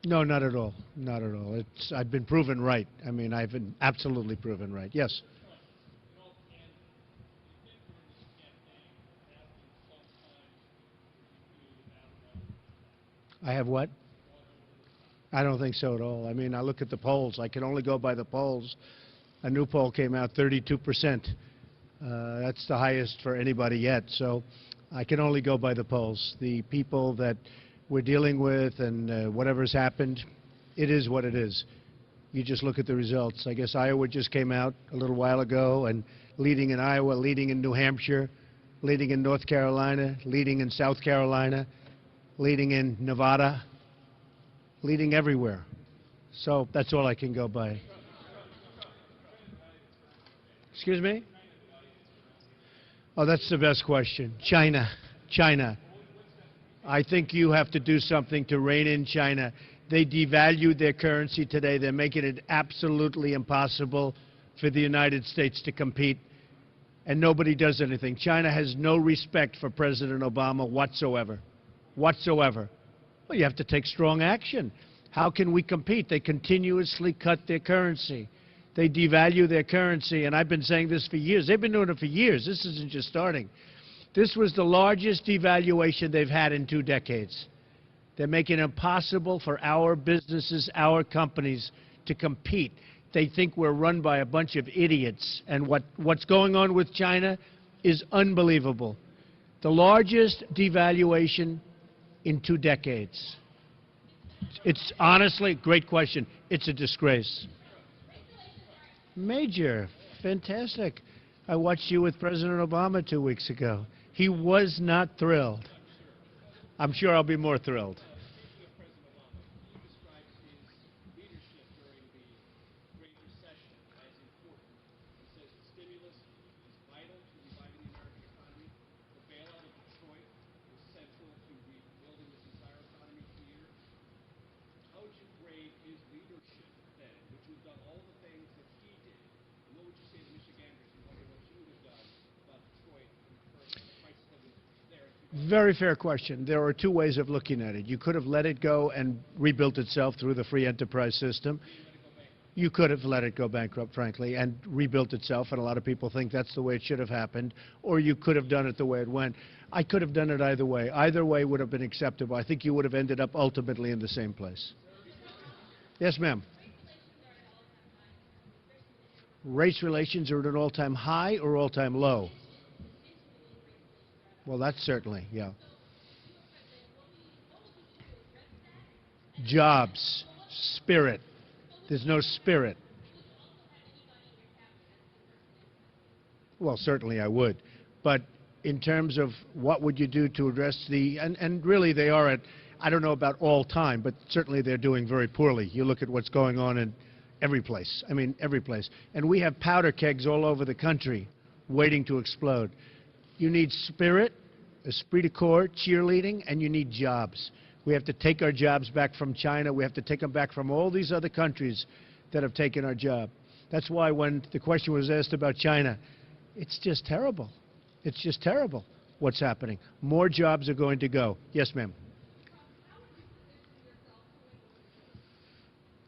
No, not at all. Not at all. I've been proven right. I mean, I've been absolutely proven right. Yes. I have what? I don't think so at all. I mean, I look at the polls. I can only go by the polls. A new poll came out, 32%. That's the highest for anybody yet. So I can only go by the polls. The people that we're dealing with and whatever's happened, it is what it is. You just look at the results. I guess Iowa just came out a little while ago, and leading in Iowa, leading in New Hampshire, leading in North Carolina, leading in South Carolina, leading in Nevada, leading everywhere. So that's all I can go by. Excuse me? Oh, that's the best question. China. China. I think you have to do something to rein in China. They devalued their currency today. They're making it absolutely impossible for the United States to compete, and nobody does anything. China has no respect for President Obama whatsoever. Whatsoever. Well, you have to take strong action. How can we compete? They continuously cut their currency. They devalue their currency, and I've been saying this for years. They've been doing it for years. This isn't just starting. This was the largest devaluation they've had in 2 decades. They're making it impossible for our businesses, our companies, to compete. They think we're run by a bunch of idiots, and what's going on with China is unbelievable. The largest devaluation in 2 decades. It's honestly, great question. It's a disgrace. Major. Fantastic. I watched you with President Obama 2 weeks ago. He was not thrilled. I'm sure I'll be more thrilled. Very fair question. There are 2 ways of looking at it. You could have let it go and rebuilt itself through the free enterprise system. You could have let it go bankrupt, frankly, and rebuilt itself, and a lot of people think that's the way it should have happened, or you could have done it the way it went. I could have done it either way. Either way would have been acceptable. I think you would have ended up ultimately in the same place. Yes, ma'am. Race relations are at an all-time high or all-time low? Well, that's certainly, yeah. Jobs, spirit. There's no spirit. Well, certainly I would. But in terms of what would you do to address the, and really they are at, I don't know about all time, but certainly they're doing very poorly. You look at what's going on in every place. I mean, every place. And we have powder kegs all over the country waiting to explode. You need spirit, esprit de corps, cheerleading, and you need jobs. We have to take our jobs back from China. We have to take them back from all these other countries that have taken our job. That's why when the question was asked about China, it's just terrible. It's just terrible what's happening. More jobs are going to go. Yes, ma'am.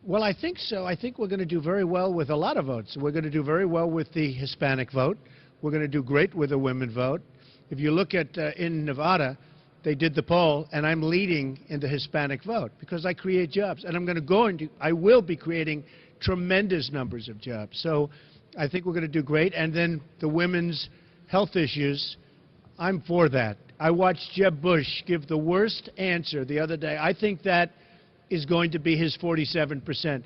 Well, I think so. I think we're going to do very well with a lot of votes. We're going to do very well with the Hispanic vote. We're going to do great with the women vote. If you look at in Nevada, they did the poll, and I'm leading in the Hispanic vote because I create jobs, and I will be creating tremendous numbers of jobs. So I think we're going to do great. And then the women's health issues, I'm for that. I watched Jeb Bush give the worst answer the other day. I think that is going to be his 47%.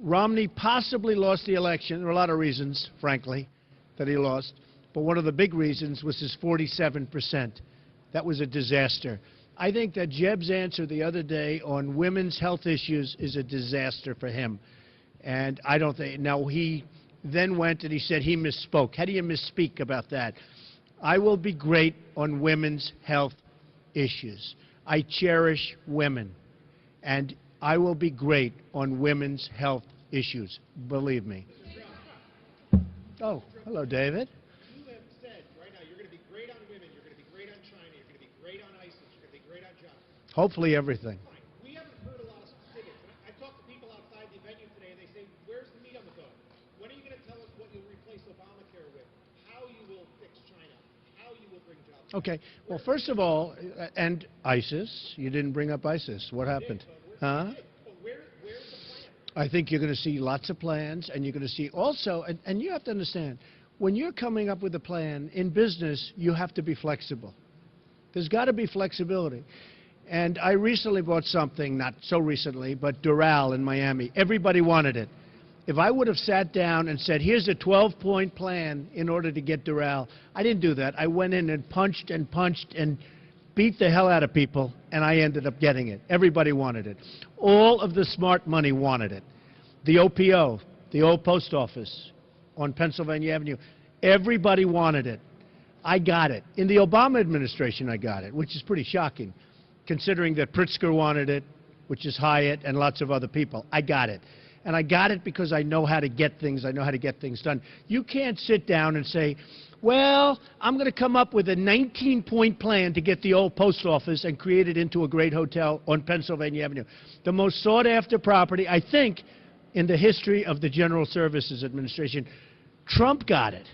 Romney possibly lost the election. There are a lot of reasons, frankly, that he lost. But one of the big reasons was his 47%. That was a disaster. I think that Jeb's answer the other day on women's health issues is a disaster for him. And I don't think, now he then went and he said he misspoke. How do you misspeak about that? I will be great on women's health issues. I cherish women. And I will be great on women's health issues, believe me. Oh, hello, David. You have said right now you're going to be great on women, you're going to be great on China, you're going to be great on ISIS, you're going to be great on jobs. Hopefully everything. Fine. We haven't heard a lot of specifics. Okay. Well, first of all, and ISIS. You didn't bring up ISIS. What happened? Huh? But where's the plan? I think you're going to see lots of plans, and you're going to see also, and you have to understand, when you're coming up with a plan in business, you have to be flexible. There's got to be flexibility. And I recently bought something, not so recently, but Doral in Miami. Everybody wanted it. If I would have sat down and said, here's a 12-point plan in order to get Doral, I didn't do that. I went in and punched and beat the hell out of people, and I ended up getting it. Everybody wanted it. All of the smart money wanted it. The OPO, the old post office on Pennsylvania Avenue, everybody wanted it. I got it. In the Obama administration, I got it, which is pretty shocking, considering that Pritzker wanted it, which is Hyatt, and lots of other people. I got it. And I got it because I know how to get things. I know how to get things done. You can't sit down and say, well, I'm going to come up with a 19-point plan to get the old post office and create it into a great hotel on Pennsylvania Avenue. The most sought-after property, I think, in the history of the General Services Administration. Trump got it.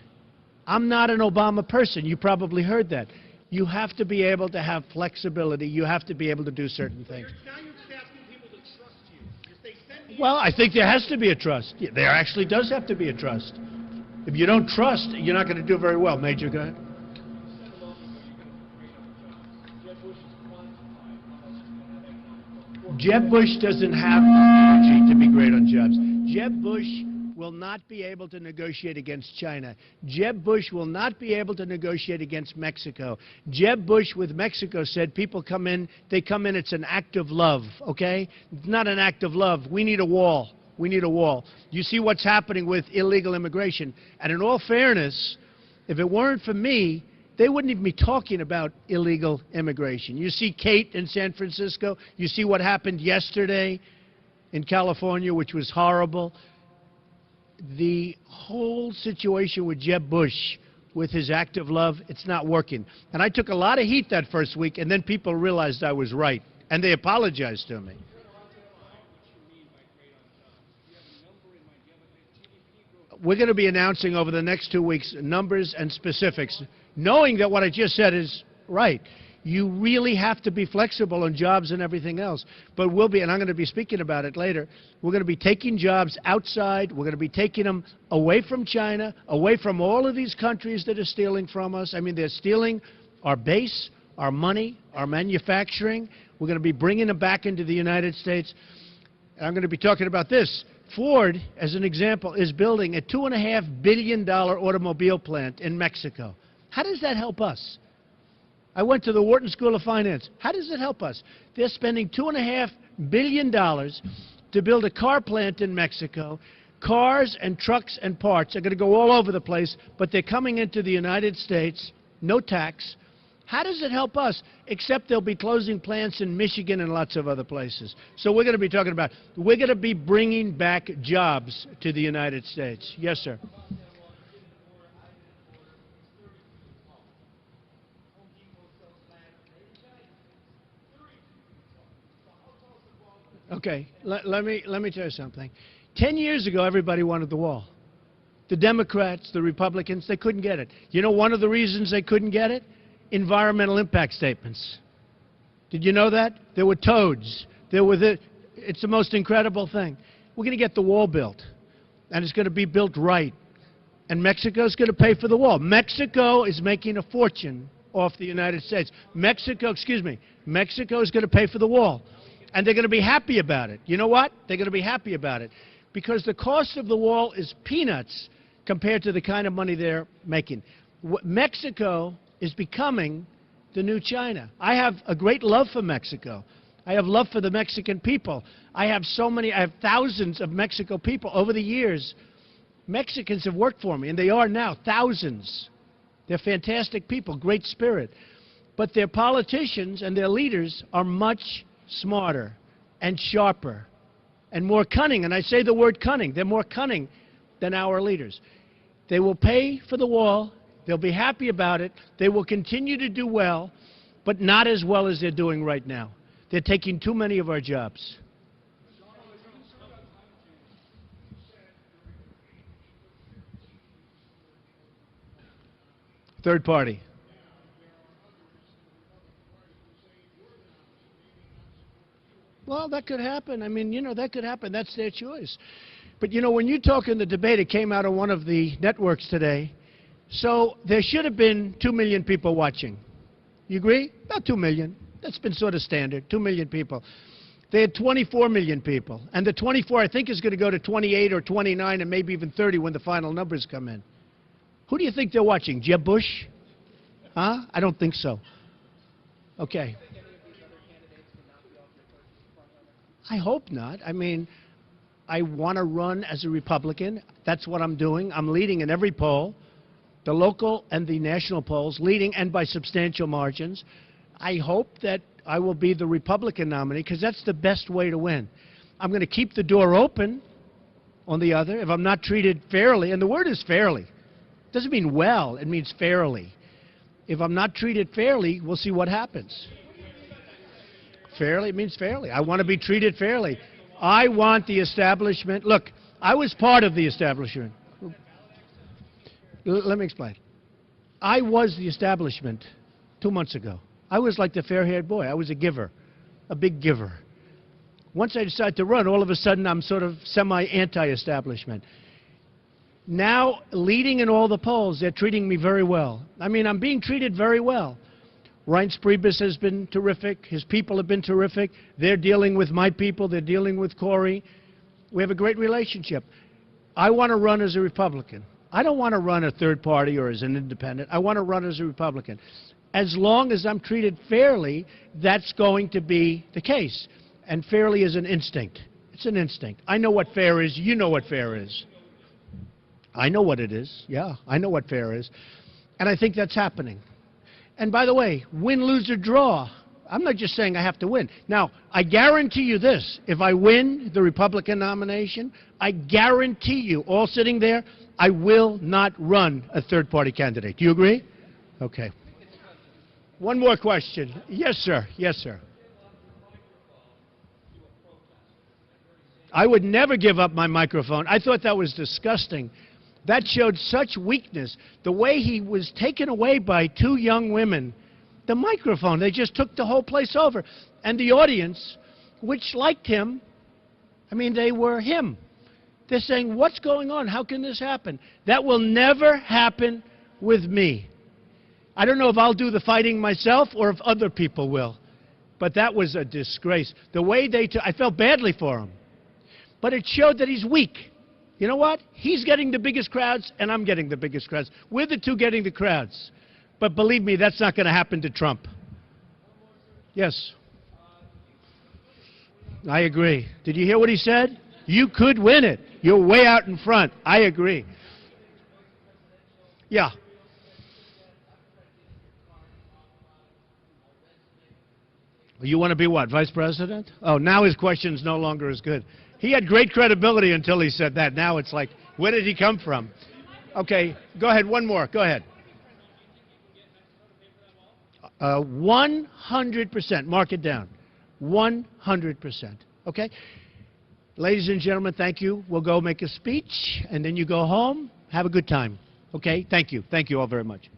I'm not an Obama person. You probably heard that. You have to be able to have flexibility. You have to be able to do certain things. Now you're just asking people to trust you. If they send me Well, I think there has to be a trust. Yeah, there actually does have to be a trust. If you don't trust, you're not going to do very well. Major, go ahead. Jeb Bush doesn't have the energy to be great on jobs. Jeb Bush will not be able to negotiate against China. Jeb Bush will not be able to negotiate against Mexico. Jeb Bush with Mexico said people come in, they come in, it's an act of love, okay? It's not an act of love. We need a wall. We need a wall. You see what's happening with illegal immigration. And in all fairness, if it weren't for me, they wouldn't even be talking about illegal immigration. You see Kate in San Francisco. You see what happened yesterday in California, which was horrible. The whole situation with Jeb Bush, with his act of love, it's not working. And I took a lot of heat that first week, and then people realized I was right, and they apologized to me. We're going to be announcing over the next 2 weeks numbers and specifics, knowing that what I just said is right. You really have to be flexible on jobs and everything else. But we'll be, and I'm going to be speaking about it later, we're going to be taking jobs outside. We're going to be taking them away from China, away from all of these countries that are stealing from us. I mean, they're stealing our base, our money, our manufacturing. We're going to be bringing them back into the United States. And I'm going to be talking about this. Ford, as an example, is building a $2.5 billion automobile plant in Mexico. How does that help us? I went to the Wharton School of Finance. How does it help us? They're spending $2.5 billion to build a car plant in Mexico. Cars and trucks and parts are going to go all over the place, but they're coming into the United States, no tax. How does it help us? Except they'll be closing plants in Michigan and lots of other places. So we're going to be talking about, we're going to be bringing back jobs to the United States. Yes, sir. Okay, let me tell you something. 10 years ago, everybody wanted the wall. The Democrats, the Republicans, they couldn't get it. You know one of the reasons they couldn't get it? Environmental impact statements. Did you know that? There were toads. It's the most incredible thing. We're going to get the wall built, and it's going to be built right. And Mexico's going to pay for the wall. Mexico is making a fortune off the United States. Mexico is going to pay for the wall. And they're going to be happy about it. You know what? They're going to be happy about it. Because the cost of the wall is peanuts compared to the kind of money they're making. Mexico is becoming the new China. I have a great love for Mexico. I have love for the Mexican people. I have thousands of Mexico people. Over the years, Mexicans have worked for me, and they are now thousands. They're fantastic people, great spirit. But their politicians and their leaders are much smarter and sharper and more cunning. And I say the word cunning. They're more cunning than our leaders. They will pay for the wall. They'll be happy about it. They will continue to do well, but not as well as they're doing right now. They're taking too many of our jobs. Third party. Well, that could happen. I mean, that could happen. That's their choice. But, when you talk in the debate, it came out on one of the networks today. So there should have been 2 million people watching. You agree? About 2 million. That's been sort of standard, 2 million people. They had 24 million people. And the 24, I think, is going to go to 28 or 29 and maybe even 30 when the final numbers come in. Who do you think they're watching? Jeb Bush? Huh? I don't think so. Okay. I hope not. I mean, I want to run as a Republican. That's what I'm doing. I'm leading in every poll, the local and the national polls, leading and by substantial margins. I hope that I will be the Republican nominee because that's the best way to win. I'm going to keep the door open on the other if I'm not treated fairly, and the word is fairly. It doesn't mean well, it means fairly. If I'm not treated fairly, we'll see what happens. Fairly means fairly. I want to be treated fairly. I want the establishment. Look, I was part of the establishment. Let me explain. I was the establishment 2 months ago. I was like the fair-haired boy. I was a giver, a big giver. Once I decided to run, all of a sudden I'm sort of semi-anti-establishment. Now, leading in all the polls, they're treating me very well. I mean, I'm being treated very well. Reince Priebus has been terrific. His people have been terrific. They're dealing with my people. They're dealing with Corey. We have a great relationship. I want to run as a Republican. I don't want to run a third party or as an independent. I want to run as a Republican. As long as I'm treated fairly, that's going to be the case. And fairly is an instinct. It's an instinct. I know what fair is. You know what fair is. I know what it is. Yeah, I know what fair is. And I think that's happening. And by the way, win, lose, or draw, I'm not just saying I have to win. Now, I guarantee you this. If I win the Republican nomination, I guarantee you, all sitting there, I will not run a third-party candidate. Do you agree? Okay. One more question. Yes, sir. Yes, sir. I would never give up my microphone. I thought that was disgusting. That showed such weakness. The way he was taken away by 2 young women, the microphone, they just took the whole place over. And the audience, which liked him, I mean, they were him. They're saying, what's going on? How can this happen? That will never happen with me. I don't know if I'll do the fighting myself or if other people will. But that was a disgrace. The way they took, I felt badly for him. But it showed that he's weak. You know what? He's getting the biggest crowds, and I'm getting the biggest crowds. We're the two getting the crowds. But believe me, that's not going to happen to Trump. Yes. I agree. Did you hear what he said? You could win it. You're way out in front. I agree. Yeah. You want to be what, vice president? Oh, now his question's no longer as good. He had great credibility until he said that. Now it's like, where did he come from? Okay, go ahead, one more. Go ahead. 100%. Mark it down. 100%. Okay? Ladies and gentlemen, thank you. We'll go make a speech, and then you go home. Have a good time. Okay? Thank you. Thank you all very much.